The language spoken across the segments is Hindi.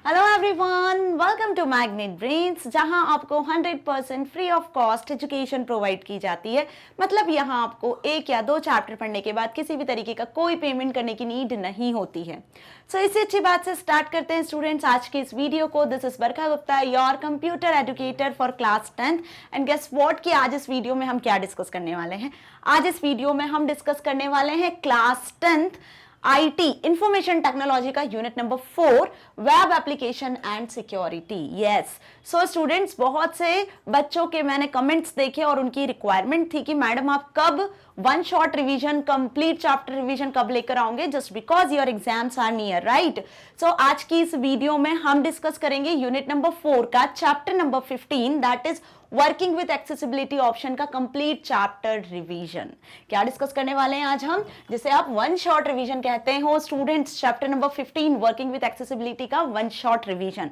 Hello everyone, welcome to magnet brains, जहां आपको 100% free of cost education provide की जाती है। मतलब यहां आपको एक या दो चैप्टर पढ़ने के बाद किसी भी तरीके का कोई पेमेंट करने की नीड नहीं होती है। सो इसी अच्छी बात से स्टार्ट करते हैं स्टूडेंट्स आज की इस वीडियो को। This is Barkha Gupta, your computer educator for class 10th। And guess what कि आज इस वीडियो में हम क्या डिस्कस करने वाले हैं। आज इस वीडियो में हम डिस्कस करने वाले हैं class 10th IT information technology का unit number 4 web application and security. Yes, so students, बहुत से बच्चों के मैंने कमेंट्स देखे और उनकी रिक्वायरमेंट थी कि मैडम आप कब one shot revision, complete chapter revision कब लेकर आओगे, just because your exams are near, right. So आज की इस वीडियो में हम डिस्कस करेंगे यूनिट नंबर 4 का chapter number 15, that is working with accessibility option का कंप्लीट चैप्टर रिवीजन। क्या डिस्कस करने वाले हैं आज हम, जिसे आप वन शॉट रिवीजन कहते हो students. Chapter number 15 working with accessibility का वन शॉट रिवीजन।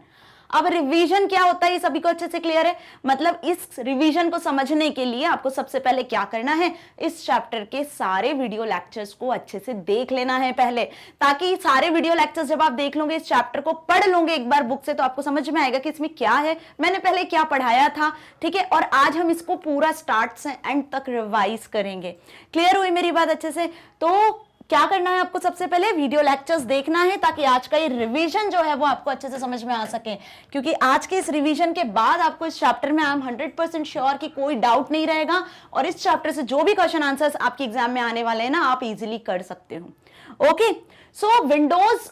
अब रिवीजन क्या होता है ये सभी को अच्छे से क्लियर है। मतलब इस रिवीजन को समझने के लिए आपको सबसे पहले क्या करना है, इस चैप्टर के सारे वीडियो लेक्चर्स को अच्छे से देख लेना है पहले, ताकि सारे वीडियो लेक्चर्स जब आप देख लोगे, इस चैप्टर को पढ़ लोगे एक बार बुक से, तो आपको समझ में आएगा कि इसमें क्या है, मैंने पहले क्या पढ़ाया था, ठीक है। और आज हम इसको पूरा स्टार्ट से एंड तक रिवाइज करेंगे। क्लियर हुई मेरी बात अच्छे से? तो क्या करना है आपको, सबसे पहले वीडियो लेक्चर्स देखना है ताकि आज का ये रिवीजन जो है वो आपको अच्छे से समझ में आ सके। क्योंकि आज के इस रिवीजन के बाद आपको इस चैप्टर में आई एम 100% श्योर कि कोई डाउट नहीं रहेगा और इस चैप्टर से जो भी क्वेश्चन आंसर्स आपके एग्जाम में आने वाले हैं ना, आप इजीली कर सकते हो। ओके, सो विंडोज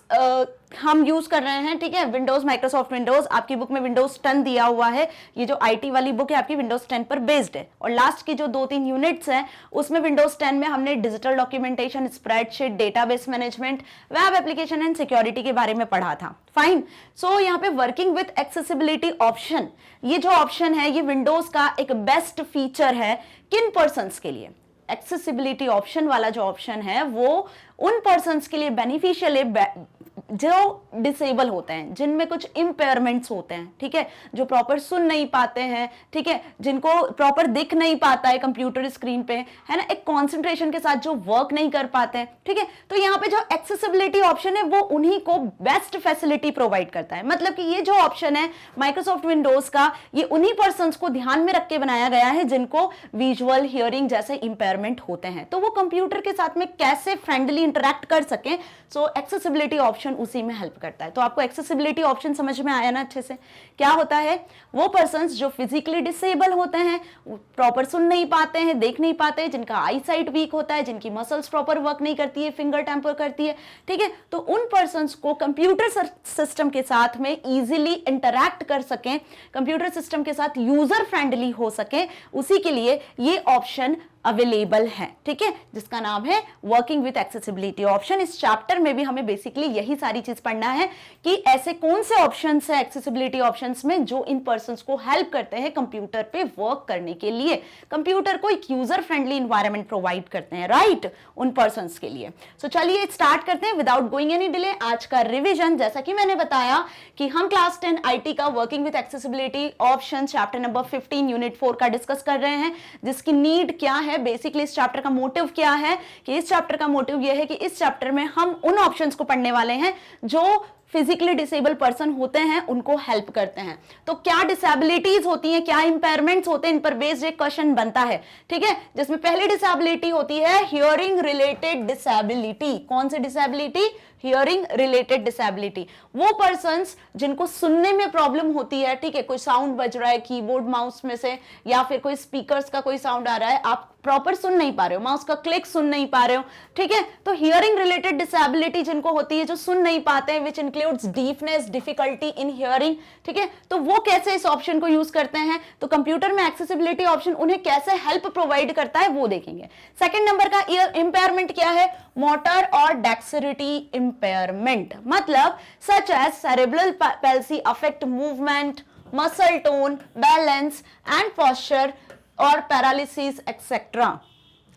हम यूज कर रहे हैं, ठीक है। विंडोज, माइक्रोसॉफ्ट विंडोज, आपकी बुक में विंडोज 10 दिया हुआ है। ये जो आईटी वाली बुक है आपकी विंडोज 10 पर बेस्ड है। और लास्ट की जो 2-3 यूनिट्स हैं उसमें विंडोज 10 में हमने digital documentation, spreadsheet, database management, web application and security के बारे में पढ़ा था। फाइन। सो यहाँ पे वर्किंग विद एक्सेसिबिलिटी ऑप्शन, ये जो ऑप्शन है ये विंडोज का एक बेस्ट फीचर है किन पर्सन्स के लिए। एक्सेसिबिलिटी ऑप्शन वाला जो ऑप्शन है वो उन पर्सन्स के लिए बेनिफिशियल है जो डिसेबल होते हैं, जिनमें कुछ इम्पेयरमेंट्स होते हैं, ठीक है, जो प्रॉपर सुन नहीं पाते हैं, ठीक है, जिनको प्रॉपर दिख नहीं पाता है कंप्यूटर स्क्रीन पे, है ना, एक कंसंट्रेशन के साथ जो वर्क नहीं कर पाते हैं, ठीक है। तो यहाँ पे जो एक्सेसिबिलिटी ऑप्शन है वो उन्हीं को बेस्ट फैसिलिटी प्रोवाइड करता है। मतलब कि ये जो ऑप्शन है माइक्रोसॉफ्ट विंडोज का, ये उन्हीं पर्सन्स को ध्यान में रख के बनाया गया है जिनको विजुअल, हियरिंग जैसे इम्पेयरमेंट होते हैं, तो वो कंप्यूटर के साथ में कैसे फ्रेंडली इंटरैक्ट कर सकें। सो एक्सेसिबिलिटी ऑप्शन उसी में हेल्प करता है। तो आपको एक्सेसिबिलिटी ऑप्शन समझ में आया ना अच्छे से? क्या होता है, वो पर्सन्स जो फिजिकली डिसेबल होते हैं, प्रॉपर सुन नहीं पाते हैं, देख नहीं पाते हैं, जिनका आई साइट वीक होता है, जिनकी मसल्स प्रॉपर वर्क नहीं करती है, फिंगर टेम्पर करती है, ठीक है, तो उन पर्सन्स को कंप्यूटर सिस्टम के साथ में इजीली इंटरैक्ट कर सकें, कंप्यूटर सिस्टम के साथ यूजर फ्रेंडली हो सके, उसी के लिए ये ऑप्शन अवेलेबल है, ठीक है, जिसका नाम है वर्किंग विद एक्सेसिबिलिटी ऑप्शन। इस चैप्टर में भी हमें बेसिकली यही सारी चीज पढ़ना है कि ऐसे कौन से ऑप्शंस है एक्सेसिबिलिटी ऑप्शंस में जो इन पर्संस को हेल्प करते हैं कंप्यूटर पे वर्क करने के लिए, कंप्यूटर को एक यूजर फ्रेंडली एनवायरनमेंट प्रोवाइड करते हैं, राइट, उन पर्संस के लिए। सो चलिए स्टार्ट करते हैं विदाउट गोइंग एनी डिले आज का रिविजन। जैसा कि मैंने बताया कि हम क्लास 10 IT का working with accessibility option chapter number 15 unit 4 का डिस्कस कर रहे हैं, जिसकी नीड क्या है, बेसिकली इस चैप्टर का मोटिव क्या है, कि इस चैप्टर का मोटिव यह है कि इस चैप्टर में हम उन ऑप्शंस को पढ़ने वाले हैं जो फिजिकली डिसेबल पर्सन होते हैं उनको हेल्प करते हैं। तो क्या डिसेबिलिटीज होती हैं, क्या इंपेयरमेंट्स होते हैं, इन पर बेस्ड एक क्वेश्चन बनता है, ठीक है, जिसमें पहली डिसेबिलिटी होती है हियरिंग रिलेटेड डिसेबिलिटी। कौन सी डिसेबिलिटी? Hearing related disability. वो पर्सन्स जिनको सुनने में प्रॉब्लम होती है, ठीक है, कोई साउंड बज रहा है कीबोर्ड माउस में से या फिर कोई स्पीकर्स का कोई साउंड आ रहा है, आप प्रॉपर सुन नहीं पा रहे हो, माउस का क्लिक सुन नहीं पा रहे हो, ठीक है, तो हियरिंग रिलेटेड डिसेबिलिटी जिनको होती है, जो सुन नहीं पाते हैं, which includes deafness, difficulty in hearing, ठीक है, तो वो कैसे इस ऑप्शन को यूज करते हैं, तो कंप्यूटर में एक्सेसिबिलिटी ऑप्शन उन्हें कैसे हेल्प प्रोवाइड करता है वो देखेंगे। सेकंड नंबर का इंपेयरमेंट क्या है, मोटर और डेक्सेरिटी इंपेयरमेंट। मतलब such as cerebral palsy affect movement, muscle tone, balance and posture और पैरालिसिस एक्सेट्रा।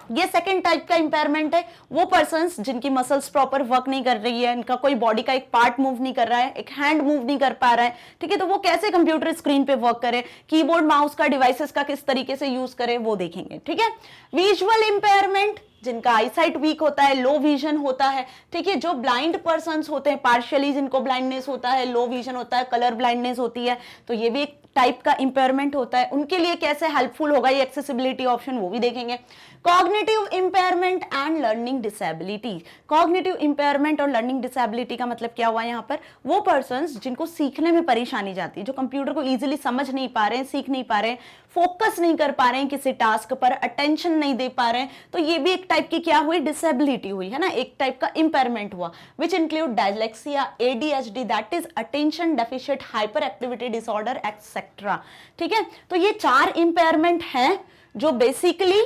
ये सेकंड टाइप का इंपेयरमेंट है। वो पर्सन्स जिनकी मसल्स प्रॉपर वर्क नहीं कर रही है, इनका कोई बॉडी का एक पार्ट मूव नहीं कर रहा है, एक हैंड मूव नहीं कर पा रहा है, ठीक है, तो वो कैसे कंप्यूटर स्क्रीन पे वर्क करे, कीबोर्ड माउस का डिवाइसेस का किस तरीके से यूज करे वो देखेंगे, ठीक है। विजुअल इंपेयरमेंट जिनका आईसाइट वीक होता है, लो विजन होता है, ठीक है, जो ब्लाइंड पर्संस होते हैं पार्शियली, जिनको ब्लाइंडनेस होता है, लो विजन होता है, कलर ब्लाइंडनेस होती है, तो ये भी एक टाइप का इंपेयरमेंट होता है, उनके लिए कैसे हेल्पफुल होगा ये एक्सेसिबिलिटी ऑप्शन, वो भी देखेंगे। Cognitive impairment and learning disability. Cognitive impairment और लर्निंग डिसेबिलिटी का मतलब क्या हुआ यहाँ पर, वो पर्संस जिनको सीखने में परेशानी जाती है, जो कंप्यूटर को इजीली समझ नहीं पा रहे हैं, सीख नहीं पा रहे हैं, फोकस नहीं कर पा रहे हैं किसी टास्क पर, अटेंशन नहीं दे पा रहे हैं, तो ये भी एक टाइप की क्या हुई, डिसेबिलिटी हुई है ना, एक टाइप का इंपेयरमेंट हुआ, which include dyslexia, ADHD that is attention deficient hyper activity disorder etcetera. ठीक है, तो ये 4 इंपेयरमेंट हैं जो बेसिकली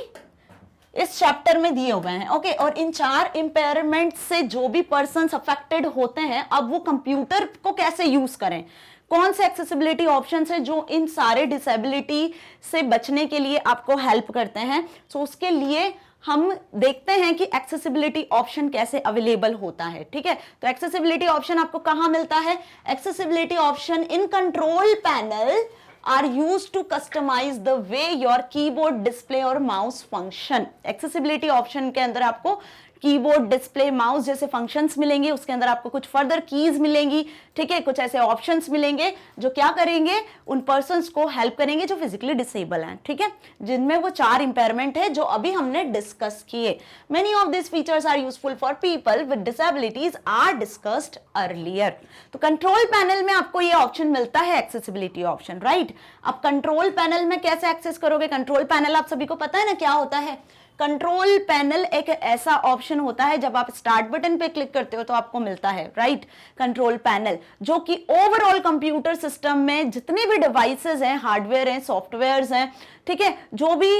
इस चैप्टर में दिए हुए हैं। ओके, और इन 4 इंपेयरमेंट से जो भी पर्सन्स अफेक्टेड होते हैं, अब वो कंप्यूटर को कैसे यूज करें, कौन से एक्सेसिबिलिटी ऑप्शंस है जो इन सारे डिसेबिलिटी से बचने के लिए आपको हेल्प करते हैं। सो उसके लिए हम देखते हैं कि एक्सेसिबिलिटी ऑप्शन कैसे अवेलेबल होता है। ठीक है, तो एक्सेसिबिलिटी ऑप्शन आपको कहां मिलता है, accessibility option in control panel are used to customize the way your keyboard display और mouse function। accessibility option के अंदर आपको कीबोर्ड, डिस्प्ले, माउस जैसे फंक्शंस मिलेंगे, उसके अंदर आपको कुछ फर्दर कीज मिलेंगी, ठीक है, कुछ ऐसे ऑप्शंस मिलेंगे जो क्या करेंगे, उन पर्संस को हेल्प करेंगे जो फिजिकली डिसेबल हैं, ठीक है, जिनमें वो 4 इंपेयरमेंट है जो अभी हमने डिस्कस किए। Many of this features are useful for people with disabilities are discussed earlier. तो कंट्रोल पैनल में आपको ये ऑप्शन मिलता है, एक्सेसिबिलिटी ऑप्शन, राइट। अब कंट्रोल पैनल में कैसे एक्सेस करोगे, कंट्रोल पैनल आप सभी को पता है ना क्या होता है। कंट्रोल पैनल एक ऐसा ऑप्शन होता है, जब आप स्टार्ट बटन पे क्लिक करते हो तो आपको मिलता है, राइट, कंट्रोल पैनल, जो कि ओवरऑल कंप्यूटर सिस्टम में जितने भी डिवाइसेस हैं, हार्डवेयर हैं, सॉफ्टवेयर्स हैं, ठीक है, जो भी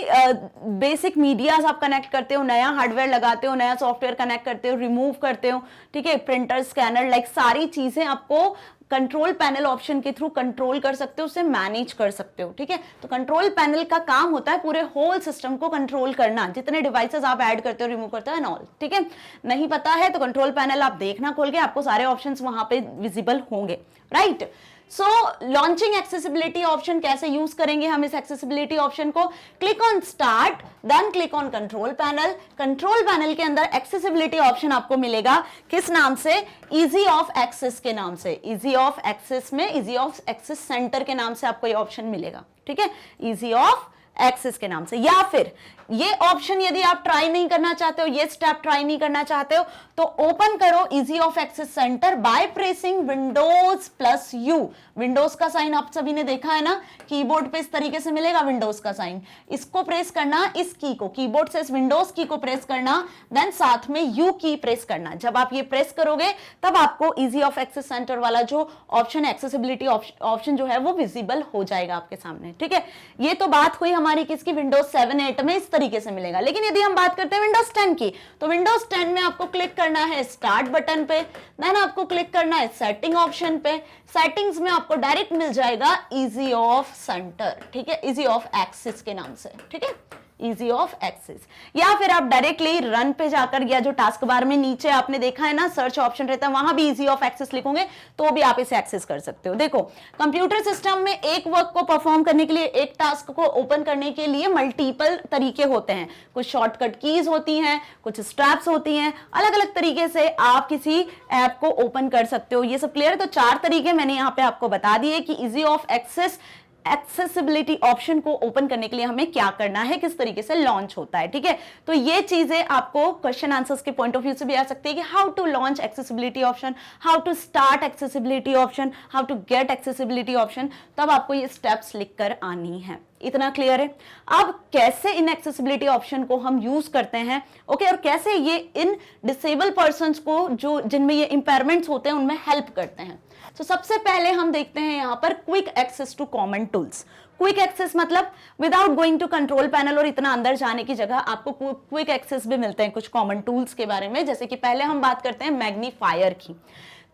बेसिक मीडियाज आप कनेक्ट करते हो, नया हार्डवेयर लगाते हो, नया सॉफ्टवेयर कनेक्ट करते हो, रिमूव करते हो, ठीक है, प्रिंटर, स्कैनर, लाइक सारी चीजें आपको कंट्रोल पैनल ऑप्शन के थ्रू कंट्रोल कर सकते हो, उसे मैनेज कर सकते हो। ठीक है, तो कंट्रोल पैनल का काम होता है पूरे होल सिस्टम को कंट्रोल करना, जितने डिवाइसेस आप ऐड करते हो, रिमूव करते हो एंड ऑल। ठीक है, नहीं पता है तो कंट्रोल पैनल आप देखना खोल के, आपको सारे ऑप्शंस वहां पे विजिबल होंगे, right. So launching accessibility option कैसे यूज करेंगे हम इस एक्सेसिबिलिटी ऑप्शन को, click on start, then click on control panel. Control panel के अंदर एक्सेसिबिलिटी ऑप्शन आपको मिलेगा, किस नाम से, इजी ऑफ एक्सेस के नाम से। इजी ऑफ एक्सेस में इजी ऑफ एक्सेस सेंटर के नाम से आपको ये ऑप्शन मिलेगा, ठीक है, इजी ऑफ एक्सेस के नाम से। या फिर ये ऑप्शन यदि आप ट्राई नहीं करना चाहते हो, ये स्टेप ट्राई नहीं करना चाहते हो, तो ओपन करो easy of access center by pressing windows plus U. Windows का साइन आप सभी ने देखा है ना, कीबोर्ड पे इस तरीके से मिलेगा विंडोज का साइन, इसको प्रेस करना, इस की को, कीबोर्ड से इस विंडोज की को प्रेस करना, देन साथ में यू की प्रेस करना। जब आप ये प्रेस करोगे तब आपको इजी ऑफ एक्सेस सेंटर वाला जो ऑप्शन, एक्सेसिबिलिटी ऑप्शन जो है वो विजिबल हो जाएगा आपके सामने। ठीक है, ये तो बात हुई हमारी किसकी, विंडोज 7, 8 में इस तरीके से मिलेगा। लेकिन यदि हम बात करते हैं विंडोज 10 की, तो विंडोज 10 में आपको क्लिक करना है स्टार्ट बटन पे, देन आपको क्लिक करना है सेटिंग ऑप्शन पे। सेटिंग्स में आपको डायरेक्ट मिल जाएगा इजी ऑफ सेंटर, ठीक है, इजी ऑफ एक्सेस के नाम से, ठीक है, इजी ऑफ एक्सेस। या फिर आप डायरेक्टली रन पे जाकर, या जो टास्क बार में नीचे आपने देखा है ना सर्च ऑप्शन रहता है, वहां भी इजी ऑफ एक्सेस लिखोगे तो भी आप इसे एक्सेस कर सकते हो। देखो, कंप्यूटर सिस्टम में एक वर्क को परफॉर्म करने के लिए, एक टास्क को ओपन करने के लिए मल्टीपल तरीके होते हैं, कुछ शॉर्टकट कीज होती हैं, कुछ स्टेप्स होती हैं, अलग अलग तरीके से आप किसी ऐप को ओपन कर सकते हो। ये सब क्लियर है? तो 4 तरीके मैंने यहाँ पे आपको बता दिए कि easy of access accessibility option को ओपन करने के लिए हमें क्या करना है, किस तरीके से लॉन्च होता है। ठीक है, तो ये चीजें आपको क्वेश्चन आंसर्स के पॉइंट ऑफ व्यू से भी आ सकती है कि how to launch accessibility option, how to start accessibility option, how to get accessibility option, तब आपको ये स्टेप्स लिखकर आनी है। इतना क्लियर है? अब कैसे इन एक्सेसिबिलिटी ऑप्शन को हम यूज करते हैं, ओके, और कैसे ये इन डिसेबल पर्संस को, जो जिनमें ये इंपेयरमेंट्स होते हैं, उनमें हेल्प करते हैं। तो सबसे पहले हम देखते हैं यहां पर quick access to common tools. Quick access मतलब without going to control panel और इतना अंदर जाने की जगह आपको क्विक एक्सेस भी मिलते हैं कुछ कॉमन टूल्स के बारे में। जैसे कि पहले हम बात करते हैं मैग्नीफायर की।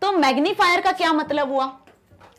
तो मैग्नीफायर का क्या मतलब हुआ,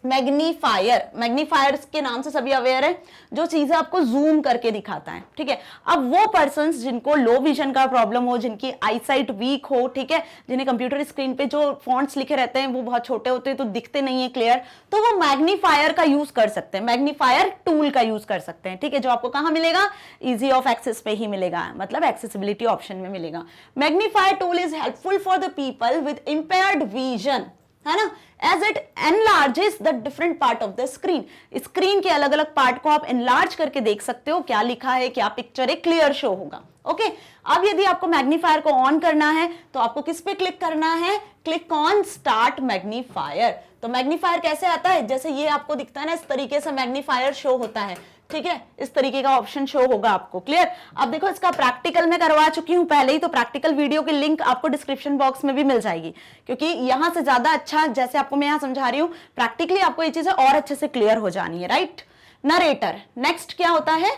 मैग्नीफायर, मैग्नीफायर के नाम से सभी अवेयर है, जो चीजें आपको जूम करके दिखाता है, ठीक है। अब वो पर्संस जिनको लो विजन का प्रॉब्लम हो, जिनकी आईसाइट वीक हो, ठीक है, जिन्हें कंप्यूटर स्क्रीन पे जो फॉन्ट्स लिखे रहते हैं वो बहुत छोटे होते हैं तो दिखते नहीं है क्लियर, तो वो मैग्नीफायर का यूज कर सकते हैं, मैग्नीफायर टूल का यूज कर सकते हैं, ठीक है, जो आपको कहां मिलेगा, इजी ऑफ एक्सेस पे ही मिलेगा, मतलब एक्सेसिबिलिटी ऑप्शन में मिलेगा। Magnifier tool is helpful for the people with impaired vision, है ना, as it enlarges the different part of the screen, screen के अलग अलग पार्ट को आप एनलार्ज करके देख सकते हो, क्या लिखा है, क्या पिक्चर है, क्लियर शो होगा। ओके, अब यदि आपको मैग्नीफायर को ऑन करना है तो आपको किस पे क्लिक करना है, क्लिक ऑन स्टार्ट मैग्नीफायर। तो मैग्नीफायर कैसे आता है, जैसे ये आपको दिखता है ना, इस तरीके से मैग्नीफायर शो होता है, ठीक है, इस तरीके का ऑप्शन शो होगा आपको, क्लियर। अब देखो इसका प्रैक्टिकल मैं करवा चुकी हूं पहले ही, तो प्रैक्टिकल वीडियो की लिंक आपको डिस्क्रिप्शन बॉक्स में भी मिल जाएगी, क्योंकि यहां से ज्यादा अच्छा, जैसे आपको मैं यहां समझा रही हूं, प्रैक्टिकली आपको ये चीजें और अच्छे से क्लियर हो जानी है, राइट। नरेटर, नेक्स्ट क्या होता है,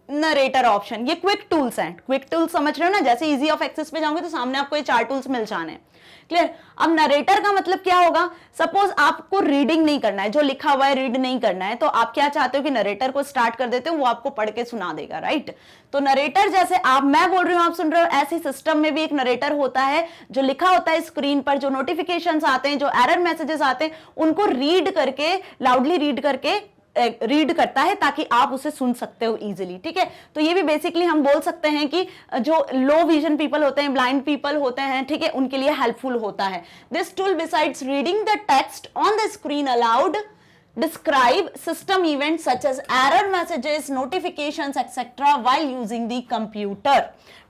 नरेटर ऑप्शन, ये क्विक टूल्स हैं, क्विक टूल्स समझ रहे हो ना, जैसे इजी ऑफ एक्सेस पे जाओगे तो सामने आपको ये 4 टूल्स मिल जाने, क्लियर। अब नरेटर का मतलब क्या होगा, सपोज आपको रीडिंग नहीं करना है, जो लिखा हुआ है रीड नहीं करना है, तो आप क्या चाहते हो कि नरेटर को स्टार्ट कर देते हो, वो आपको पढ़ के सुना देगा, राइट। तो नरेटर जैसे आप, मैं बोल रही हूं आप सुन रहे हो, ऐसे सिस्टम में भी एक नरेटर होता है, जो लिखा होता है स्क्रीन पर, जो नोटिफिकेशंस आते हैं, जो एरर मैसेजेस आते हैं, उनको रीड करके, लाउडली रीड करके रीड करता है ताकि आप उसे सुन सकते हो इजीली, ठीक है। तो ये भी बेसिकली हम बोल सकते हैं कि जो लो विजन पीपल होते हैं, ब्लाइंड पीपल होते हैं, ठीक है, उनके लिए हेल्पफुल होता है। This tool besides reading the text on the screen allowed describe system events such as error messages, notifications, etc. while using the computer.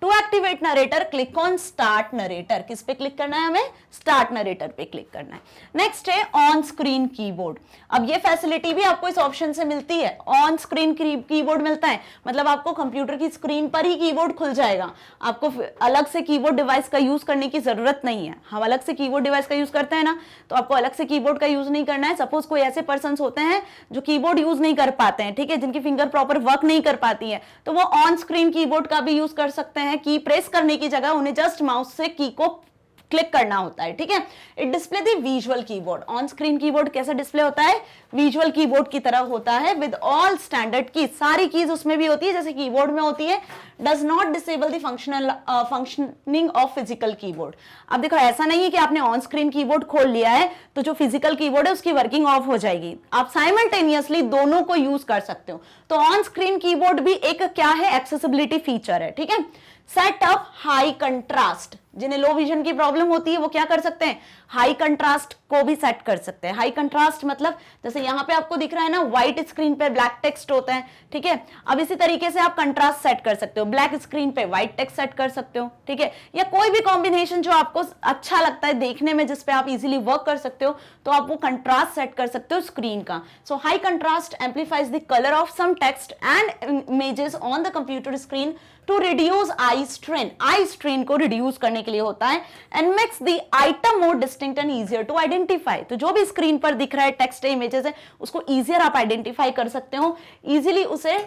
To activate narrator, click on start narrator. किस पे क्लिक करना है हमें, start narrator पे क्लिक करना है। नेक्स्ट है ऑन स्क्रीन कीबोर्ड। अब ये फैसिलिटी भी आपको इस ऑप्शन से मिलती है, ऑन स्क्रीन कीबोर्ड मिलता है, मतलब आपको कंप्यूटर की स्क्रीन पर ही कीबोर्ड खुल जाएगा, आपको अलग से कीबोर्ड डिवाइस का यूज करने की जरूरत नहीं है। हम अलग से कीबोर्ड डिवाइस का यूज करते हैं ना, तो आपको अलग से कीबोर्ड का यूज नहीं करना है। सपोज कोई ऐसे पर्सन होते हैं जो कीबोर्ड यूज नहीं कर पाते हैं, ठीक है, जिनकी फिंगर प्रॉपर वर्क नहीं कर पाती है, तो वो ऑन स्क्रीन कीबोर्ड का भी यूज कर सकते हैं। की प्रेस करने की जगह उन्हें जस्ट माउस से की को क्लिक करना होता है, ठीक है। It display the visual keyboard, on screen keyboard कैसा डिस्प्ले होता है, विजुअल कीबोर्ड की तरह होता है, विद ऑल स्टैंडर्ड कीज, सारी कीज उसमें भी होती है जैसे कीबोर्ड में होती है। Does not disable the functioning of physical keyboard. अब देखो ऐसा नहीं है कि आपने ऑन स्क्रीन कीबोर्ड खोल लिया है तो जो फिजिकल कीबोर्ड है उसकी वर्किंग ऑफ हो जाएगी, आप साइमल्टेनियसली दोनों को यूज कर सकते हो। तो ऑन स्क्रीन कीबोर्ड भी एक क्या है, एक्सेसिबिलिटी फीचर है, ठीक है। सेट अप हाई कंट्रास्ट, जिन्हें लो विजन की प्रॉब्लम होती है वो क्या कर सकते हैं, हाई कंट्रास्ट को भी सेट कर सकते हैं। हाई कंट्रास्ट मतलब जैसे यहाँ पे आपको दिख रहा है ना, व्हाइट स्क्रीन पे ब्लैक टेक्स्ट होता है, ठीक है। अब इसी तरीके से आप कंट्रास्ट सेट कर सकते हो, ब्लैक स्क्रीन पे व्हाइट टेक्स्ट सेट कर सकते हो, ठीक है, या कोई भी कॉम्बिनेशन जो आपको अच्छा लगता है देखने में, जिसपे आप इजीली वर्क कर सकते हो, तो आप वो कंट्रास्ट सेट कर सकते हो स्क्रीन का। So high contrast amplifies the colour of some text and images on the computer screen to reduce eye strain, eye strain को रिड्यूस करने के लिए होता है, and makes the item more distinct and easier to identify. तो जो भी स्क्रीन पर दिख रहा है टेक्स्ट है, इमेजेस है, उसको इजियर आप आइडेंटिफाई कर सकते हो, इजीली उसे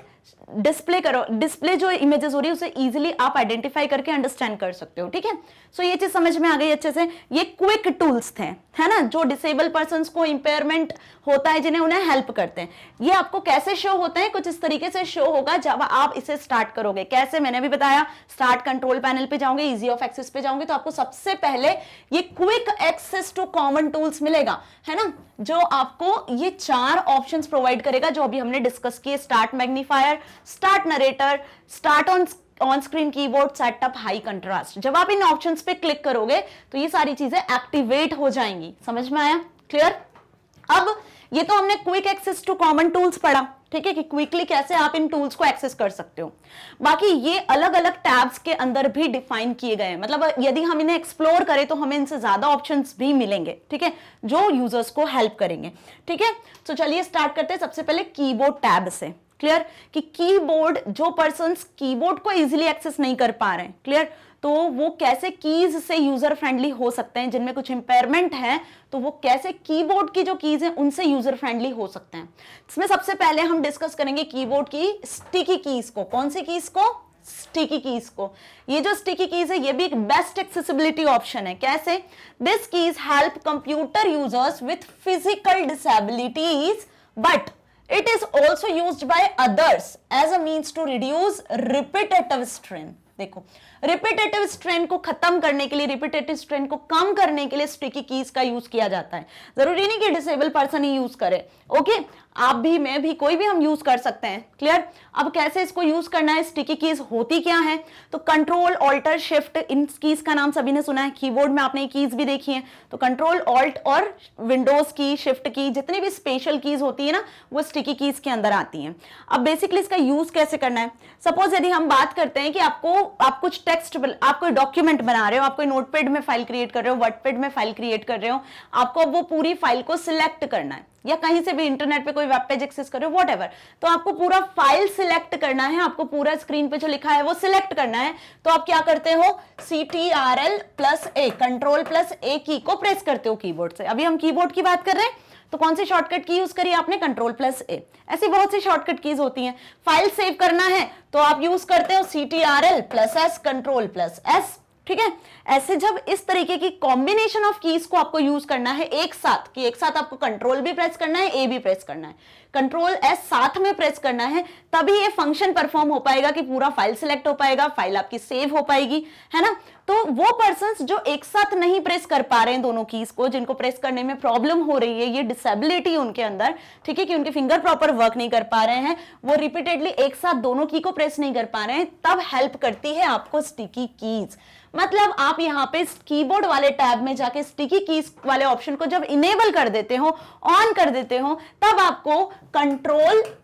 डिस्प्ले करो, डिस्प्ले जो इमेजेस हो रही है उसे इजीली आप आइडेंटिफाई करके अंडरस्टैंड कर सकते हो, ठीक है। सो ये चीज समझ में आ गई अच्छे से। ये क्विक टूल्स थे, है ना, जो डिसेबल पर्संस को इंपेयरमेंट होता है, जिन्हें उन्हें हेल्प करते हैं। ये आपको कैसे शो होते हैं, कुछ इस तरीके से शो होगा जब आप इसे स्टार्ट करोगे। कैसे, मैंने भी बताया, स्टार्ट कंट्रोल पैनल पे जाओगे, इजी ऑफ एक्सेस पे जाओगे तो आपको सबसे पहले ये quick access to common tools मिलेगा, है ना, जो आपको ये 4 ऑप्शंस प्रोवाइड करेगा जो अभी हमने डिस्कस किए, start magnifier, start narrator, start on screen keyboard, setup high contrast. जब आप इन ऑप्शंस पे क्लिक करोगे तो ये सारी चीजें एक्टिवेट हो जाएंगी। समझ में आया, क्लियर। अब ये तो हमने quick access to common tools पढ़ा, ठीक है, कि क्विकली कैसे आप इन टूल्स को एक्सेस कर सकते हो। बाकी ये अलग अलग टैब्स के अंदर भी डिफाइन किए गए हैं, मतलब यदि हम इन्हें एक्सप्लोर करें तो हमें इनसे ज्यादा ऑप्शंस भी मिलेंगे, ठीक है, जो यूजर्स को हेल्प करेंगे, ठीक है। तो चलिए स्टार्ट करते हैं सबसे पहले कीबोर्ड टैब से, क्लियर, कि कीबोर्ड, जो पर्सन्स कीबोर्ड को इजीली एक्सेस नहीं कर पा रहे हैं, क्लियर, तो वो कैसे कीज से यूजर फ्रेंडली हो सकते हैं, जिनमें कुछ इंपेयरमेंट है तो वो कैसे कीबोर्ड की जो कीज हैं उनसे यूजर फ्रेंडली हो सकते हैं। इसमें सबसे पहले हम डिस्कस करेंगे कीबोर्ड की स्टिकी कीज को। कौन सी कीज को, स्टिकी कीज को। ये जो स्टिकी कीज है ये भी एक बेस्ट एक्सेसिबिलिटी ऑप्शन है। कैसे? This keys help computer users with physical disabilities but it is also used by others as a means to reduce repetitive strain। देखो, रिपीटेटिव स्ट्रेन को खत्म करने के लिए, रिपीटेटिव स्ट्रेन को कम करने के लिए स्टिकी कीज का यूज किया जाता है। जरूरी नहीं कि डिसेबल पर्सन ही यूज करे, ओके, आप भी, मैं भी, कोई भी हम यूज कर सकते हैं। क्लियर? अब कैसे इसको यूज करना है, स्टिकी कीज होती क्या है? तो कंट्रोल ऑल्टर शिफ्ट, इन कीज का नाम सभी ने सुना है, कीबोर्ड में आपने कीज भी देखी है। तो कंट्रोल ऑल्ट और विंडोज की, शिफ्ट की, जितनी भी स्पेशल कीज होती है ना, वो स्टिकी कीज के अंदर आती हैं। अब बेसिकली इसका यूज कैसे करना है? सपोज यदि हम बात करते हैं कि आप कुछ टेक्स्ट, आप कोई डॉक्यूमेंट बना रहे हो, आप कोई नोटपैड में फाइल क्रिएट कर रहे हो, वर्डपैड में फाइल क्रिएट कर रहे हो, आपको वो पूरी फाइल को सिलेक्ट करना है, या कहीं से भी इंटरनेट पे कोई वेब पेज एक्सेस कर रहे हो, व्हाटएवर, तो आपको पूरा फाइल सिलेक्ट करना है, आपको पूरा स्क्रीन पे जो लिखा है वो सिलेक्ट करना है। तो आप क्या करते हो? CTRL+A, कंट्रोल+A की को प्रेस करते हो कीबोर्ड से। अभी हम कीबोर्ड की बात कर रहे हैं, तो कौन सी शॉर्टकट की यूज करी आपने? कंट्रोल+A। ऐसी बहुत सी शॉर्टकट कीज होती हैं। फाइल सेव करना है तो आप यूज करते हो CTRL+S, कंट्रोल+S। ठीक है? ऐसे जब इस तरीके की कॉम्बिनेशन ऑफ कीज को आपको यूज करना है एक साथ, कि एक साथ आपको कंट्रोल भी प्रेस करना है, ए भी प्रेस करना है, कंट्रोल+S साथ में प्रेस करना है, तभी ये फंक्शन परफॉर्म हो पाएगा कि पूरा फाइल सिलेक्ट हो पाएगा, फाइल आपकी सेव हो पाएगी, है ना? तो वो पर्संस जो एक साथ नहीं प्रेस कर पा रहे हैं दोनों कीज को, जिनको प्रेस करने में प्रॉब्लम हो रही है, ये डिसेबिलिटी उनके अंदर, ठीक है, कि उनके फिंगर प्रॉपर वर्क नहीं कर पा रहे हैं, वो रिपीटेडली एक साथ दोनों की को प्रेस नहीं कर पा रहे हैं, तब हेल्प करती है आपको स्टिकी कीज। मतलब आप यहाँ पे कीबोर्ड वाले टैब में जाके स्टिकी कीज वाले ऑप्शन को जब इनेबल कर देते हो, ऑन कर देते हो, तब आपको कंट्रोल+A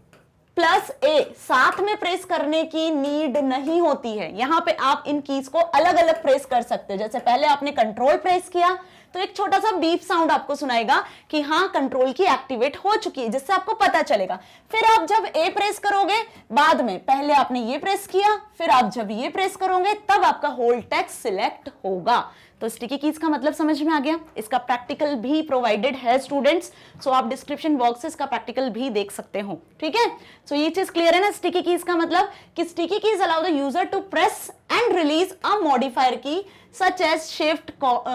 साथ में प्रेस करने की नीड नहीं होती है। यहां पे आप इन कीज को अलग अलग प्रेस कर सकते हो। जैसे पहले आपने कंट्रोल प्रेस किया तो एक छोटा सा बीप साउंड आपको सुनाएगा कि हाँ कंट्रोल की एक्टिवेट हो चुकी है, जिससे आपको पता चलेगा। फिर आप जब ए प्रेस करोगे, बाद में पहले आपने ये प्रेस किया, फिर आप जब ये प्रेस करोगे तब आपका होल टेक्स्ट सिलेक्ट होगा। तो स्टिकी कीज का मतलब समझ में आ गया। इसका प्रैक्टिकल भी प्रोवाइडेड है स्टूडेंट्स, सो आप डिस्क्रिप्शन बॉक्स से इसका प्रैक्टिकल भी देख सकते हो। ठीक है, सो ये चीज क्लियर है ना। स्टिकी कीज का मतलब कि sticky keys allow the user to press and release a modifier key such as shift,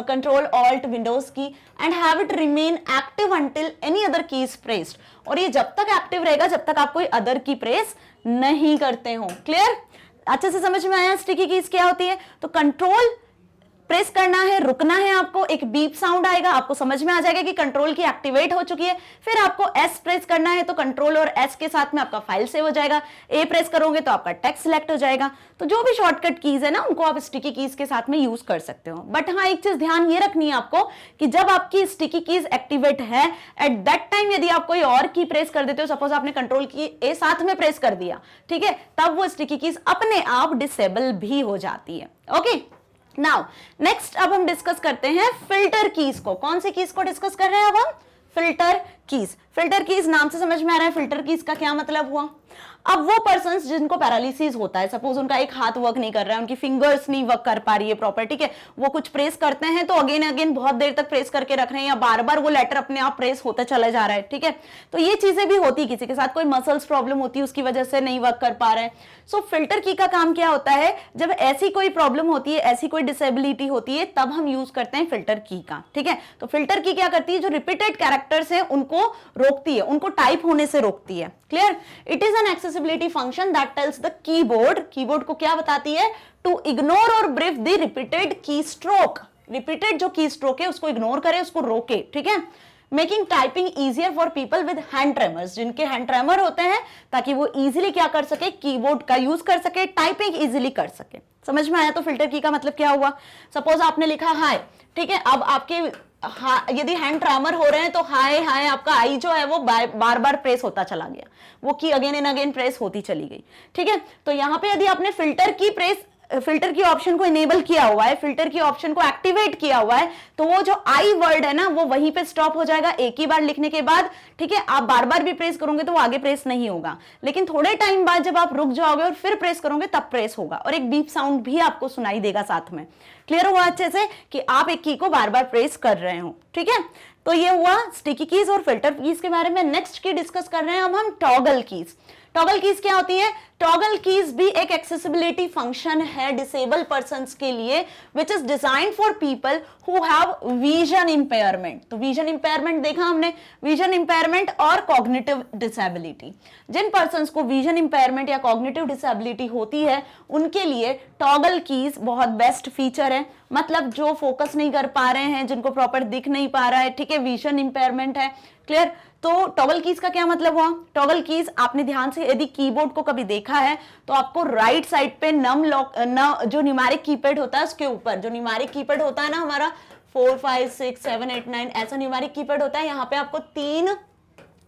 control, alt, windows key and have it remain active until any other key is pressed। और ये जब तक एक्टिव रहेगा जब तक आप कोई अदर की प्रेस नहीं करते हो। क्लियर? अच्छे से समझ में आया स्टिकी कीज क्या होती है? तो कंट्रोल प्रेस करना है, रुकना है, आपको एक बीप साउंड आएगा, आपको समझ में आ जाएगा कि कंट्रोल की एक्टिवेट हो चुकी है। फिर आपको एस प्रेस करना है तो कंट्रोल और एस के साथ में आपका फाइल सेव हो जाएगा। ए प्रेस करोगे तो आपका टेक्स्ट सिलेक्ट हो जाएगा। तो जो भी शॉर्टकट कीज है ना, उनको आप स्टिकी कीज के साथ में यूज कर सकते हो। बट हाँ, एक चीज ध्यान ये रखनी है आपको कि जब आपकी स्टिकी कीज एक्टिवेट है, एट दैट टाइम यदि आप कोई और की प्रेस कर देते हो, सपोज आपने कंट्रोल की ए साथ में प्रेस कर दिया, ठीक है, तब वो स्टिकी कीज अपने आप डिसेबल भी हो जाती है। ओके, नाउ नेक्स्ट अब हम डिस्कस करते हैं फिल्टर कीज को। कौन सी कीज को डिस्कस कर रहे हैं अब हम? Filter keys. फिल्टर कीज नाम से समझ में आ रहा है फिल्टर कीज का क्या मतलब हुआ। अब वो पर्सन्स जिनको पैरालिसिस होता है, सपोज उनका एक हाथ वर्क नहीं कर रहा है, उनकी फिंगर्स नहीं वर्क कर पा रही है प्रॉपर, ठीक है, वो कुछ प्रेस करते हैं तो अगेन अगेन बहुत देर तक प्रेस करके रख रहे हैं, या बार बार वो लेटर अपने आप प्रेस होता चला जा रहा है, ठीक है, तो ये चीजें भी होती है। किसी के साथ कोई मसल्स प्रॉब्लम होती है, उसकी वजह से नहीं वर्क कर पा रहे हैं। सो फिल्टर की का काम क्या होता है? जब ऐसी कोई प्रॉब्लम होती है, ऐसी कोई डिसेबिलिटी होती है, तब हम यूज करते हैं फिल्टर की का। ठीक है, तो फिल्टर की क्या करती है? जो रिपीटेड कैरेक्टर्स है उनको रोकती है, उनको टाइप होने से रोकती है। Clear? It is an accessibility function that tells the keyboard, keyboard को क्या बताती है? टू इग्नोर और ब्रीफ द रिपीटेड की स्ट्रोक। रिपीटेड जो की स्ट्रोक है उसको इग्नोर करे, उसको रोके। ठीक है, making typing easier for people with hand tremors, जिनके हैंड ट्रेमर होते हैं, ताकि वो इजीली क्या कर सके? कीबोर्ड का यूज कर सके, टाइपिंग इजीली कर सके। समझ में आया? तो फिल्टर की का मतलब क्या हुआ? सपोज आपने लिखा हाय, ठीक है, अब आपके यदि हैंड ट्रैमर हो रहे हैं तो हाय हाय आपका आई जो है वो बार बार प्रेस होता चला गया, वो की अगेन एंड अगेन प्रेस होती चली गई। ठीक है, तो यहां पे यदि आपने फिल्टर की ऑप्शन को इनेबल किया हुआ है, फिल्टर की ऑप्शन को एक्टिवेट किया हुआ है, तो वो जो आई वर्ड है ना, वो वहीं पे स्टॉप हो जाएगा एक ही बार लिखने के बाद। ठीक है, आप बार बार भी प्रेस करोगे तो वो आगे प्रेस नहीं होगा, लेकिन थोड़े टाइम बाद जब आप रुक जाओगे और फिर प्रेस करोगे तब प्रेस होगा, और एक बीप साउंड भी आपको सुनाई देगा साथ में। क्लियर हुआ अच्छे से कि आप एक की को बार बार प्रेस कर रहे हो। ठीक है, तो ये हुआ स्टिकी कीज और फिल्टर कीज के बारे में। नेक्स्ट की डिस्कस कर रहे हैं अब हम टॉगल कीज। टॉगल कीज क्या होती है? टॉगल कीज भी एक एक्सेसिबिलिटी फंक्शन है डिसेबल पर्संस के लिए, which is designed for people who have vision impairment. तो विजन इंपेयरमेंट देखा हमने, विजन इंपेयरमेंट और कॉग्निटिव डिसेबिलिटी। जिन पर्संस को विजन इंपेयरमेंट या कॉग्निटिव डिसेबिलिटी होती है उनके लिए टॉगल कीज बहुत बेस्ट फीचर है। मतलब जो फोकस नहीं कर पा रहे हैं, जिनको प्रॉपर दिख नहीं पा रहा है, ठीक है, विजन इंपेयरमेंट है, क्लियर। तो टॉगल कीज का क्या मतलब हुआ? टॉगल कीज आपने ध्यान से यदि कीबोर्ड को कभी देखा है तो आपको राइट साइड पे नम लॉक जो न्यूमेरिक कीपैड होता है उसके ऊपर, जो न्यूमेरिक कीपैड होता है ना हमारा 4 5 6 7 8 9 ऐसा न्यूमेरिक कीपैड होता है, यहाँ पे आपको 3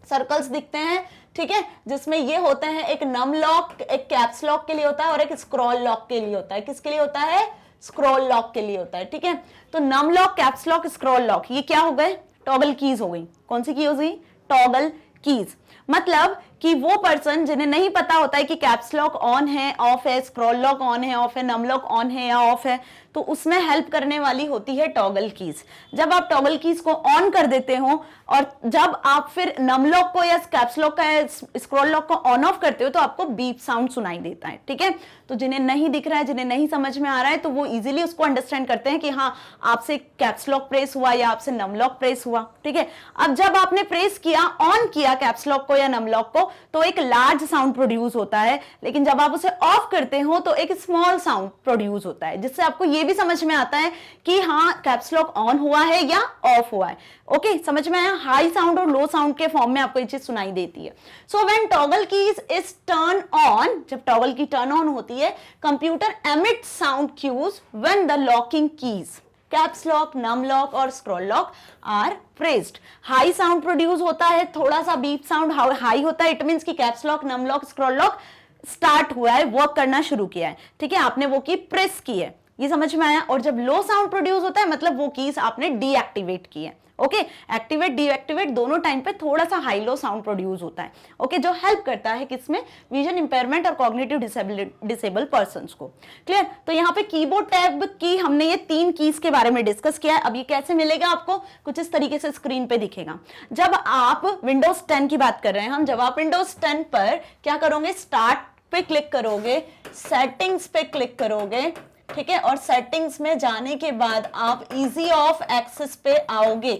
सर्कल्स दिखते हैं, ठीक है, जिसमें ये होते हैं एक नम लॉक, एक कैप्स लॉक के लिए होता है और एक स्क्रॉल लॉक के लिए होता है। किसके लिए होता है? स्क्रॉल लॉक के लिए होता है, ठीक है। तो num lock, caps lock, scroll lock, ये क्या हो गए? टॉगल कीज हो गई। कौन सी की हो गई? Toggle keys. मतलब कि वो पर्सन जिन्हें नहीं पता होता है कि कैप्स लॉक ऑन है, ऑफ है, स्क्रॉल लॉक ऑन है, ऑफ है, नम लॉक ऑन है या ऑफ है, तो उसमें हेल्प करने वाली होती है टॉगल कीज। जब आप टॉगल कीज को ऑन कर देते हो और जब आप फिर नम लॉक को या कैप्स लॉक का या स्क्रॉल लॉक को ऑन ऑफ करते हो तो आपको बीप साउंड सुनाई देता है, ठीक है। तो जिन्हें नहीं दिख रहा है, जिन्हें नहीं समझ में आ रहा है, तो वो इजीली उसको अंडरस्टैंड करते हैं कि हाँ आपसे कैप्स लॉक प्रेस हुआ या आपसे नम लॉक प्रेस हुआ, ठीक है। अब जब आपने प्रेस किया, ऑन किया कैप्स लॉक को या नम लॉक को, तो एक लार्ज साउंड प्रोड्यूस होता है, लेकिन जब आप उसे ऑफ करते हो तो एक स्मॉल साउंड प्रोड्यूस होता है, जिससे आपको ये भी समझ में आता है कि हाँ कैप्स लॉक ऑन हुआ है या ऑफ हुआ है। ओके, समझ में आया? हाई साउंड और लो साउंड के फॉर्म में आपको ये चीज सुनाई देती है। So when toggle keys is turn on, जब टॉगल की टर्न ऑन होती है, computer emit sound cues when the locking keys caps lock, num lock और scroll lock are pressed. High sound produce होता है, थोड़ा सा बीप साउंड हाई होता है, इट मींस कि caps lock, num lock, scroll lock start हुआ है, वर्क करना शुरू किया है, ठीक है, आपने वो की प्रेस की है, ये समझ में आया। और जब लो साउंड प्रोड्यूस होता है मतलब वो कीज आपने डीएक्टिवेट की है। ओके, एक्टिवेट डीएक्टिवेट दोनों टाइम पे थोड़ा सा हाई लो साउंड प्रोड्यूस होता है, ओके, जो हेल्प करता है किसमें? विजन इंपेयरमेंट और कॉग्निटिव डिसेबल पर्संस को, क्लियर। तो यहाँ पे कीबोर्ड टैब की हमने ये 3 कीज के बारे में डिस्कस किया है। अब ये कैसे मिलेगा आपको? कुछ इस तरीके से स्क्रीन पे दिखेगा। जब आप विंडोज 10 की बात कर रहे हैं हम, जब आप विंडोज 10 पर क्या करोगे? स्टार्ट पे क्लिक करोगे, सेटिंग्स पे क्लिक करोगे, ठीक है, और सेटिंग्स में जाने के बाद आप इजी ऑफ एक्सेस पे आओगे,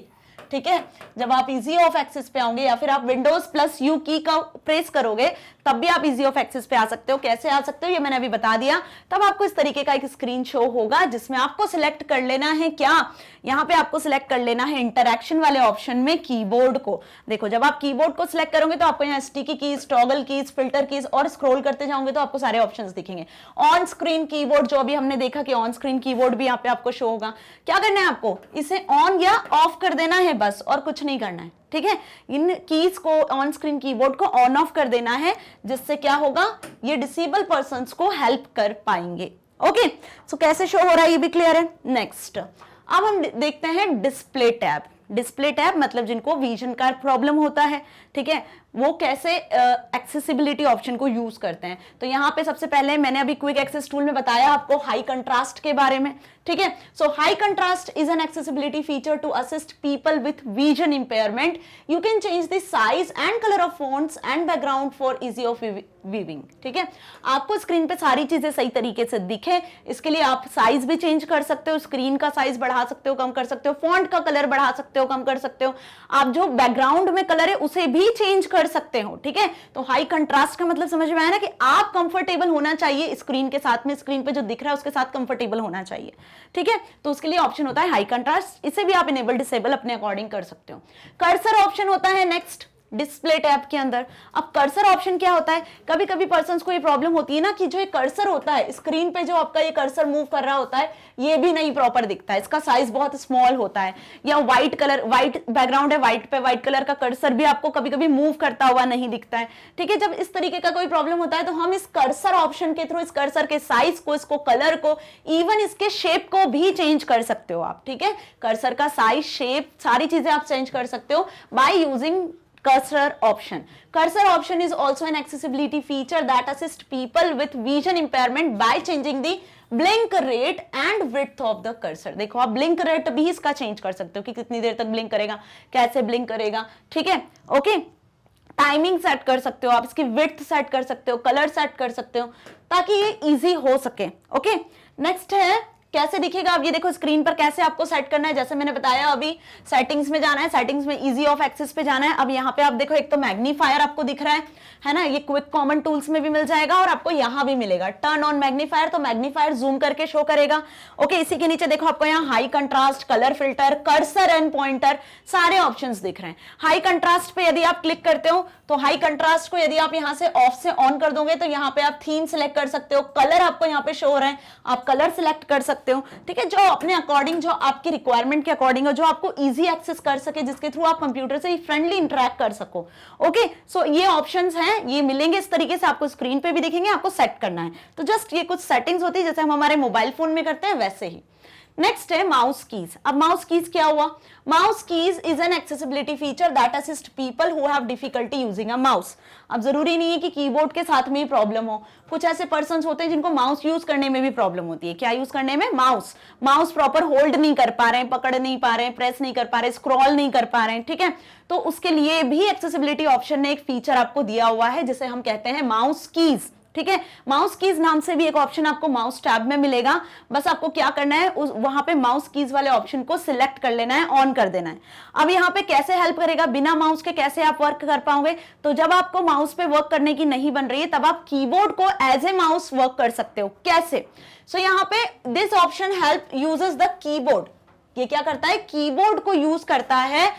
ठीक है। जब आप इजी ऑफ एक्सेस पे आओगे या फिर आप विंडोज प्लस यू की का प्रेस करोगे तब भी आप इजी ऑफ एक्सेस पे आ सकते हो। कैसे आ सकते हो ये मैंने अभी बता दिया। तब आपको इस तरीके का एक स्क्रीन शो होगा जिसमें आपको सिलेक्ट कर लेना है क्या? यहाँ पे आपको सिलेक्ट कर लेना है इंटरैक्शन वाले ऑप्शन में कीबोर्ड को। देखो, जब आप कीबोर्ड को सिलेक्ट करोगे तो आपको यहाँ sticky keys, toggle keys, filter keys और स्क्रॉल करते जाओगे तो आपको सारे ऑप्शंस दिखेंगे। ऑन स्क्रीन कीबोर्ड, जो अभी हमने देखा कि ऑन स्क्रीन कीबोर्ड भी यहाँ पे आपको शो होगा। क्या करना है आपको? इसे ऑन या ऑफ कर देना है बस, और कुछ नहीं करना है, ठीक है। इन कीज को, ऑन स्क्रीन कीबोर्ड को ऑन ऑफ कर देना है, जिससे क्या होगा? ये डिसेबल पर्संस को हेल्प कर पाएंगे। ओके, सो कैसे शो हो रहा है ये भी क्लियर है। नेक्स्ट, अब हम देखते हैं डिस्प्ले टैब। डिस्प्ले टैब मतलब जिनको विजन का प्रॉब्लम होता है, ठीक है, वो कैसे एक्सेसिबिलिटी ऑप्शन को यूज करते हैं। तो यहाँ पे सबसे पहले मैंने अभी क्विक एक्सेस टूल में बताया आपको हाई कंट्रास्ट के बारे में, ठीक है। So high contrast is an accessibility feature to assist people with vision impairment. You can change the size and colour of fonts and background for easy of viewing, ठीक है। आपको स्क्रीन पे सारी चीजें सही तरीके से दिखे, इसके लिए आप साइज भी चेंज कर सकते हो, स्क्रीन का साइज बढ़ा सकते हो, कम कर सकते हो, फॉन्ट का कलर बढ़ा सकते हो, कम कर सकते हो, आप जो बैकग्राउंड में कलर है उसे भी चेंज कर सकते हो, ठीक है। तो हाई कंट्रास्ट का मतलब समझ में आया ना कि आप कंफर्टेबल होना चाहिए स्क्रीन के साथ में, स्क्रीन पे जो दिख रहा है उसके साथ कंफर्टेबल होना चाहिए, ठीक है। तो उसके लिए ऑप्शन होता है हाई कंट्रास्ट, इसे भी आप इनेबल डिसेबल अपने अकॉर्डिंग कर सकते हो। कर्सर ऑप्शन होता है नेक्स्ट डिस्प्ले टैब के अंदर। अब कर्सर ऑप्शन क्या होता है? कभी कभी पर्सन्स को ये प्रॉब्लम होती है ना कि जो ये कर्सर होता है स्क्रीन पे, जो आपका ये कर्सर मूव कर रहा होता है, ये भी नहीं प्रॉपर दिखता है, इसका साइज बहुत स्मॉल होता है, या व्हाइट कलर, व्हाइट बैकग्राउंड है, व्हाइट पे व्हाइट कलर का कर्सर भी आपको कभी कभी मूव करता हुआ नहीं दिखता है, ठीक है। जब इस तरीके का कोई प्रॉब्लम होता है तो हम इस कर्सर ऑप्शन के थ्रू इस कर्सर के साइज को, इसको कलर को, इवन इसके शेप को भी चेंज कर सकते हो आप, ठीक है। कर्सर का साइज, शेप, सारी चीजें आप चेंज कर सकते हो by using cursor option. Cursor option is also an accessibility feature that assists people with vision impairment by changing the blink rate and width of the cursor. देखो, आप blink rate भी इसका चेंज कर सकते हो कि कितनी देर तक blink करेगा, कैसे blink करेगा, ठीक है। ओके, टाइमिंग सेट कर सकते हो, आप इसकी विड्थ सेट कर सकते हो, कलर सेट कर सकते हो, ताकि ये इजी हो सके। ओके, नेक्स्ट है कैसे दिखेगा। अब ये देखो स्क्रीन पर कैसे आपको सेट करना है। जैसे मैंने बताया अभी सेटिंग्स में जाना है, सेटिंग्स में इजी ऑफ एक्सेस पे जाना है। अब यहाँ पे आप देखो एक तो मैग्नीफायर आपको दिख रहा है ना, ये क्विक कॉमन टूल्स में भी मिल जाएगा और आपको यहाँ भी मिलेगा टर्न ऑन मैग्नीफायर, तो मैग्नीफायर जूम करके शो करेगा। ओके, इसी के नीचे देखो आपको यहाँ high contrast, colour filter, cursor and pointer, सारे ऑप्शंस दिख रहे हैं। हाई कंट्रास्ट पे यदि आप क्लिक करते हो तो हाई कंट्रास्ट को यदि आप यहाँ से ऑफ से ऑन कर दोगे तो यहाँ पे आप थीम सिलेक्ट कर सकते हो, कलर आपको यहाँ पे शो हो रहे हैं, आप कलर सिलेक्ट कर सकते हो। ठीक है, जो अपने अकॉर्डिंग, जो आपकी रिक्वायरमेंट के अकॉर्डिंग हो, जो आपको इजी एक्सेस कर सके, जिसके थ्रू आप कंप्यूटर से फ्रेंडली इंटरेक्ट कर सको। ओके, सो ये ऑप्शंस हैं, ये मिलेंगे इस तरीके से, आपको स्क्रीन पे भी दिखेंगे, आपको सेट करना है। तो जस्ट ये कुछ सेटिंग्स होती है जैसे हम हमारे मोबाइल फोन में करते हैं वैसे ही। नेक्स्ट है माउस कीज। अब माउस कीज क्या हुआ? Mouse keys is an accessibility feature that assist people who have difficulty using a mouse. अब जरूरी नहीं है कि कीबोर्ड के साथ में ही प्रॉब्लम हो, कुछ ऐसे पर्सन्स होते हैं जिनको माउस यूज करने में भी प्रॉब्लम होती है। क्या यूज करने में? माउस प्रॉपर होल्ड नहीं कर पा रहे हैं, पकड़ नहीं पा रहे हैं, प्रेस नहीं कर पा रहे, स्क्रॉल नहीं कर पा रहे हैं। ठीक है, तो उसके लिए भी एक्सेसिबिलिटी ऑप्शन ने एक फीचर आपको दिया हुआ है जिसे हम कहते हैं माउस कीज। ठीक है, माउस कीज नाम से भी एक ऑप्शन आपको माउस टैब में मिलेगा। बस आपको क्या करना है, वहां पे माउस कीज वाले ऑप्शन को सिलेक्ट कर लेना है, ऑन कर देना है। अब यहाँ पे कैसे हेल्प करेगा, बिना माउस के कैसे आप वर्क कर पाओगे? तो जब आपको माउस पे वर्क करने की नहीं बन रही है तब आप कीबोर्ड को एज ए माउस वर्क कर सकते हो। कैसे? सो यहाँ पे this option help uses the keyboard. ये क्या करता है? कीबोर्ड को यूज करता है,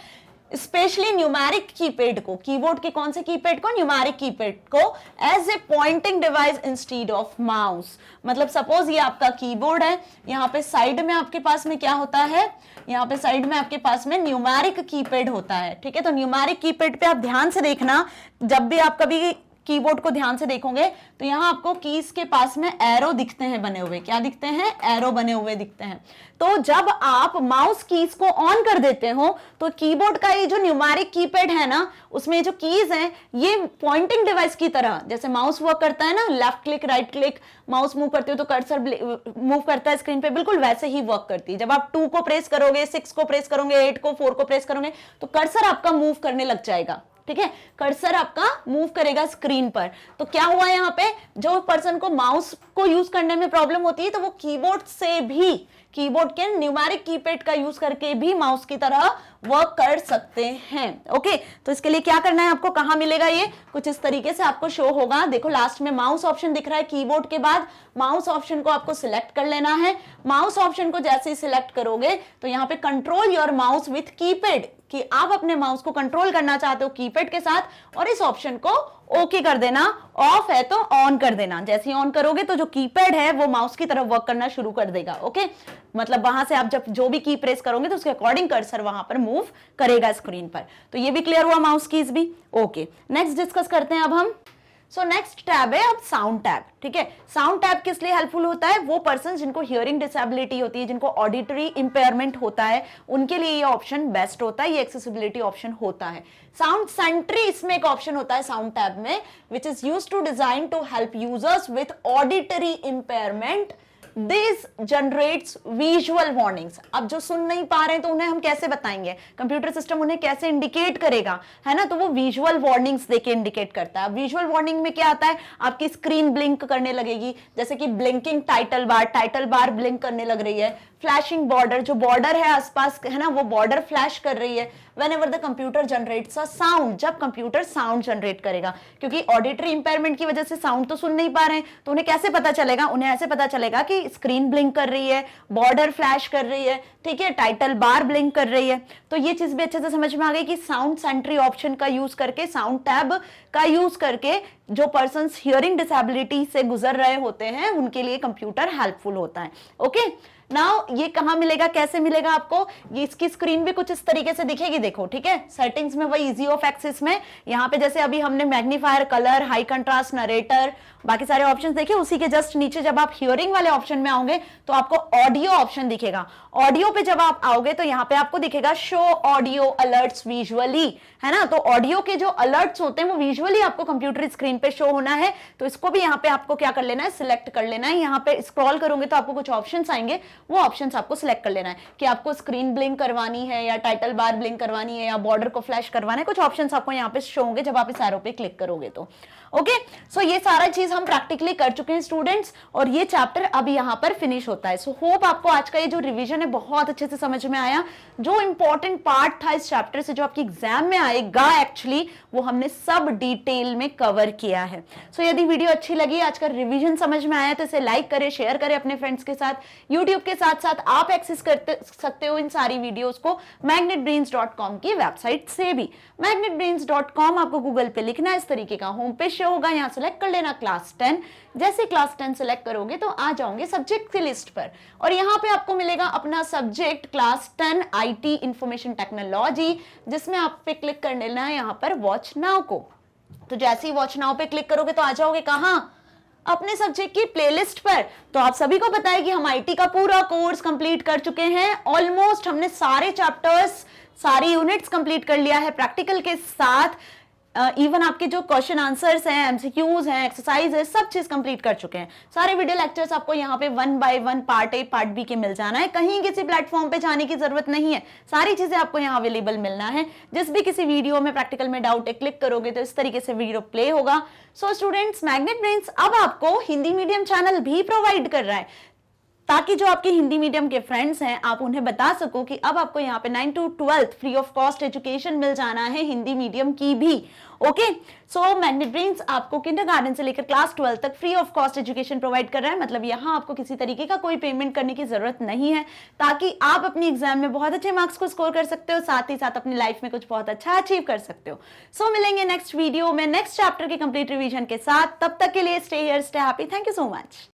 स्पेशली न्यूमेरिक कीपैड को। कीबोर्ड के कौन से कीपैड को? न्यूमेरिक कीपैड को as a pointing device instead of mouse. मतलब सपोज ये आपका कीबोर्ड है, यहाँ पे साइड में आपके पास में क्या होता है, यहाँ पे साइड में आपके पास में न्यूमेरिक कीपैड होता है। ठीक है, तो न्यूमेरिक कीपैड पे आप ध्यान से देखना, जब भी आप कभी कीबोर्ड को ध्यान से देखोगे तो यहाँ आपको कीज के पास में एरो दिखते हैं बने हुए। क्या दिखते हैं? एरो बने हुए दिखते हैं। तो जब आप माउस कीज को ऑन कर देते हो तो कीबोर्ड का ये जो न्यूमेरिक कीपैड है ना, उसमें जो कीज हैं ये पॉइंटिंग डिवाइस की तरह, जैसे माउस वर्क करता है ना, left click, right click, mouse move करते हो तो कर्सर मूव करता है स्क्रीन पे, बिल्कुल वैसे ही वर्क करती है। जब आप 2 को प्रेस करोगे, 6 को प्रेस करोगे, 8 को, 4 को प्रेस करोगे तो कर्सर आपका मूव करने लग जाएगा। ठीक है, कर्सर आपका मूव करेगा स्क्रीन पर। तो क्या हुआ यहाँ पे, जो पर्सन को माउस को यूज करने में प्रॉब्लम होती है तो वो कीबोर्ड से भी, कीबोर्ड के न्यूमेरिक कीपैड का यूज करके भी माउस की तरह वर्क कर सकते हैं। ओके, तो इसके लिए क्या करना है आपको, कहां मिलेगा ये? कुछ इस तरीके से आपको शो होगा। देखो लास्ट में माउस ऑप्शन दिख रहा है, कीबोर्ड के बाद माउस ऑप्शन को आपको सिलेक्ट कर लेना है। माउस ऑप्शन को जैसे ही सिलेक्ट करोगे तो यहाँ पे control your mouse with keypad, कि आप अपने माउस को कंट्रोल करना चाहते हो कीपैड के साथ, और इस ऑप्शन को ओके कर देना, ऑफ है तो ऑन कर देना। जैसे ही ऑन करोगे तो जो कीपैड है वो माउस की तरफ वर्क करना शुरू कर देगा। ओके, मतलब वहां से आप जब जो भी की प्रेस करोगे तो उसके अकॉर्डिंग कर्सर वहां पर मूव करेगा स्क्रीन पर। तो ये भी क्लियर हुआ माउस कीज भी। ओके, नेक्स्ट डिस्कस करते हैं अब हम। सो नेक्स्ट टैब है अब साउंड टैब। ठीक है, साउंड टैब किस लिए हेल्पफुल होता है? वो पर्सन जिनको हियरिंग डिसेबिलिटी होती है, जिनको ऑडिटरी इंपेयरमेंट होता है, उनके लिए ये ऑप्शन बेस्ट होता है, ये एक्सेसिबिलिटी ऑप्शन होता है। साउंड सेंट्री इसमें एक ऑप्शन होता है साउंड टैब में, which is used to design to help users with auditory impairment. This generates visual warnings. अब जो सुन नहीं पा रहे हैं तो उन्हें हम कैसे बताएंगे, कंप्यूटर सिस्टम उन्हें कैसे इंडिकेट करेगा, है ना? तो वो विजुअल वार्निंग्स देके इंडिकेट करता है। विजुअल वार्निंग में क्या आता है, आपकी स्क्रीन ब्लिंक करने लगेगी, जैसे कि ब्लिंकिंग टाइटल बार ब्लिंक करने लग रही है, फ्लैशिंग बॉर्डर, जो बॉर्डर है आसपास, है ना, वो बॉर्डर फ्लैश कर रही है। whenever the computer generates a sound, जब कंप्यूटर साउंड जनरेट करेगा, क्योंकि ऑडिटरी इंपेयरमेंट की वजह से साउंड तो सुन नहीं पा रहे हैं, तो उन्हें कैसे पता चलेगा? उन्हें ऐसे पता चलेगा कि स्क्रीन ब्लिंक कर रही है, बॉर्डर फ्लैश कर रही है, ठीक है, टाइटल बार ब्लिंक कर रही है। तो ये चीज भी अच्छे से समझ में आ गई कि साउंड सेंट्री ऑप्शन का यूज करके, साउंड टैब का यूज करके जो पर्सन हियरिंग डिसेबिलिटी से गुजर रहे होते हैं उनके लिए कंप्यूटर हेल्पफुल होता है। ओके, नाउ ये कहां मिलेगा, कैसे मिलेगा आपको? ये इसकी स्क्रीन भी कुछ इस तरीके से दिखेगी, देखो, ठीक है, सेटिंग्स में, वही इजी ऑफ एक्सेस में, यहाँ पे जैसे अभी हमने magnifier, colour, high contrast, narrator, बाकी सारे ऑप्शंस देखे, उसी के जस्ट नीचे जब आप हियरिंग वाले ऑप्शन में आओगे तो आपको ऑडियो ऑप्शन दिखेगा। ऑडियो पे जब आप आओगे तो यहाँ पे आपको दिखेगा शो ऑडियो अलर्ट्स विजुअली, है ना? तो ऑडियो के जो अलर्ट्स होते हैं वो विजुअली आपको कंप्यूटर स्क्रीन पे शो होना है। तो इसको भी यहाँ पे आपको क्या कर लेना है, सिलेक्ट कर लेना है। यहाँ पे स्क्रॉल करोगे तो आपको कुछ ऑप्शंस आएंगे, वो ऑप्शंस आपको सिलेक्ट कर लेना है कि आपको स्क्रीन ब्लिंक करवानी है या टाइटल बार ब्लिंक करवानी है या बॉर्डर को फ्लैश करवाना है। कुछ ऑप्शंस आपको यहाँ पे शो होंगे जब आप इस एरो पे क्लिक करोगे तो। ओके, सो ये सारा चीज हम प्रैक्टिकली कर चुके हैं स्टूडेंट्स, और ये चैप्टर अब यहाँ पर फिनिश होता है। सो होप आपको आज का ये जो रिवीजन है बहुत अच्छे से समझ में आया। जो इंपॉर्टेंट पार्ट था इस चैप्टर से, जो आपकी एग्जाम में आएगा एक्चुअली, वो हमने सब डिटेल में कवर किया है। सो यदि वीडियो अच्छी लगी, आज का रिवीजन समझ में आया, तो इसे लाइक करें, शेयर करें अपने फ्रेंड्स के साथ। यूट्यूब के साथ साथ आप एक्सेस कर सकते हो इन सारी वीडियोस को magnetbrains.com की वेबसाइट से भी। magnetbrains.com आपको गूगल पे लिखना है, इस तरीके का होम पेज शो होगा, यहाँ सेलेक्ट कर लेना क्लास 10। जैसे क्लास 10 सेलेक्ट करोगे तो आ जाओगे सब्जेक्ट की लिस्ट पर, और यहाँ पे आपको मिलेगा अपना subject class 10 IT information technology, जिसमें आप पे क्लिक कर लेना है यहाँ पर वॉच नाउ को। तो जैसे ही वॉच नाउ पे क्लिक करोगे तो आ जाओगे कहाँ, अपने सब्जेक्ट की प्लेलिस्ट पर। तो आप सभी को पता है कि हम आईटी का पूरा कोर्स कंप्लीट कर चुके हैं ऑलमोस्ट। हमने सारे चैप्टर्स, सारी यूनिट्स कंप्लीट कर लिया है प्रैक्टिकल के साथ। इवन आपके जो क्वेश्चन आंसर्स हैं, एमसीक्यूज हैं, एक्सरसाइज है, सब चीज कंप्लीट कर चुके हैं। सारे वीडियो लेक्चर्स आपको यहाँ पे 1 by 1 part A part B के मिल जाना है। कहीं किसी प्लेटफॉर्म पे जाने की जरूरत नहीं है, सारी चीजें आपको यहाँ अवेलेबल मिलना है। जिस भी किसी वीडियो में प्रैक्टिकल में डाउट है, क्लिक करोगे तो इस तरीके से वीडियो प्ले होगा। सो स्टूडेंट्स, मैग्नेट ब्रेन्स अब आपको हिंदी मीडियम चैनल भी प्रोवाइड कर रहा है, ताकि जो आपके हिंदी मीडियम के फ्रेंड्स हैं, आप उन्हें बता सको कि अब आपको यहाँ पे 9 to 12 free of cost education मिल जाना है हिंदी मीडियम की भी। ओके, सो मैग्नेट ब्रेन्स आपको किंडरगार्टन से लेकर क्लास 12 तक free of cost education provide कर रहा है। मतलब यहाँ आपको किसी तरीके का कोई पेमेंट करने की जरूरत नहीं है, ताकि आप अपनी एग्जाम में बहुत अच्छे मार्क्स को स्कोर कर सकते हो, साथ ही साथ अपनी लाइफ में कुछ बहुत अच्छा अचीव कर सकते हो। सो मिलेंगे नेक्स्ट वीडियो में नेक्स्ट चैप्टर के कंप्लीट रिवीजन के साथ। तब तक के लिए stay here, stay happy. Thank you so much.